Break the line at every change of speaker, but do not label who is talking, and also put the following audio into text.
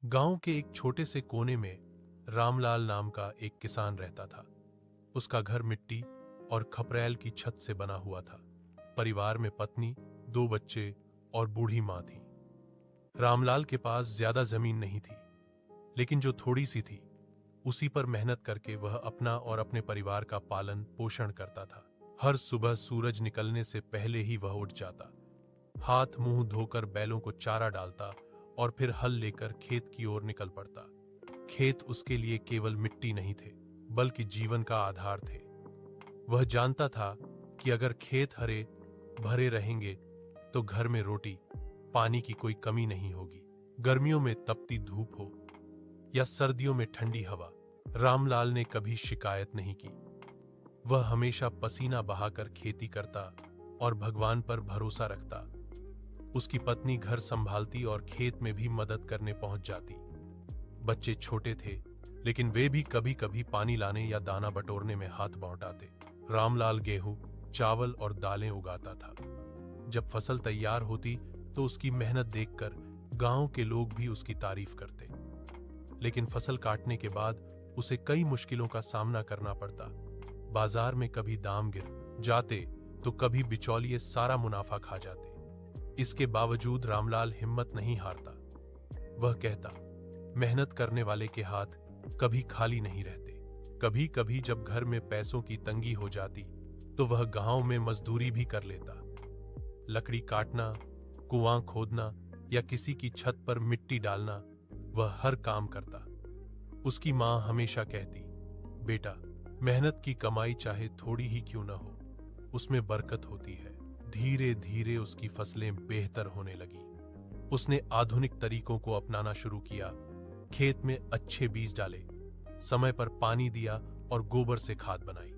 गांव के एक छोटे से कोने में रामलाल नाम का एक किसान रहता था। उसका घर मिट्टी और खपरेल की छत से बना हुआ था। परिवार में पत्नी, 2 बच्चे और बूढ़ी मां थी। रामलाल के पास ज्यादा जमीन नहीं थी, लेकिन जो थोड़ी सी थी उसी पर मेहनत करके वह अपना और अपने परिवार का पालन पोषण करता था। हर सुबह सूरज निकलने से पहले ही वह उठ जाता, हाथ मुंह धोकर बैलों को चारा डालता और फिर हल लेकर खेत की ओर निकल पड़ता। खेत उसके लिए केवल मिट्टी नहीं थे, बल्कि जीवन का आधार थे। वह जानता था कि अगर खेत हरे भरे रहेंगे तो घर में रोटी पानी की कोई कमी नहीं होगी। गर्मियों में तपती धूप हो या सर्दियों में ठंडी हवा, रामलाल ने कभी शिकायत नहीं की। वह हमेशा पसीना बहाकर खेती करता और भगवान पर भरोसा रखता। उसकी पत्नी घर संभालती और खेत में भी मदद करने पहुंच जाती। बच्चे छोटे थे, लेकिन वे भी कभी कभी पानी लाने या दाना बटोरने में हाथ बौंटाते। रामलाल गेहूं, चावल और दालें उगाता था। जब फसल तैयार होती तो उसकी मेहनत देखकर गांव के लोग भी उसकी तारीफ करते। लेकिन फसल काटने के बाद उसे कई मुश्किलों का सामना करना पड़ता। बाजार में कभी दाम गिर जाते तो कभी बिचौलिए सारा मुनाफा खा जाते। इसके बावजूद रामलाल हिम्मत नहीं हारता। वह कहता, मेहनत करने वाले के हाथ कभी खाली नहीं रहते। कभी कभी जब घर में पैसों की तंगी हो जाती तो वह गांव में मजदूरी भी कर लेता। लकड़ी काटना, कुआं खोदना या किसी की छत पर मिट्टी डालना, वह हर काम करता। उसकी मां हमेशा कहती, बेटा, मेहनत की कमाई चाहे थोड़ी ही क्यों न हो, उसमें बरकत होती है। धीरे धीरे उसकी फसलें बेहतर होने लगी। उसने आधुनिक तरीकों को अपनाना शुरू किया। खेत में अच्छे बीज डाले, समय पर पानी दिया और गोबर से खाद बनाई।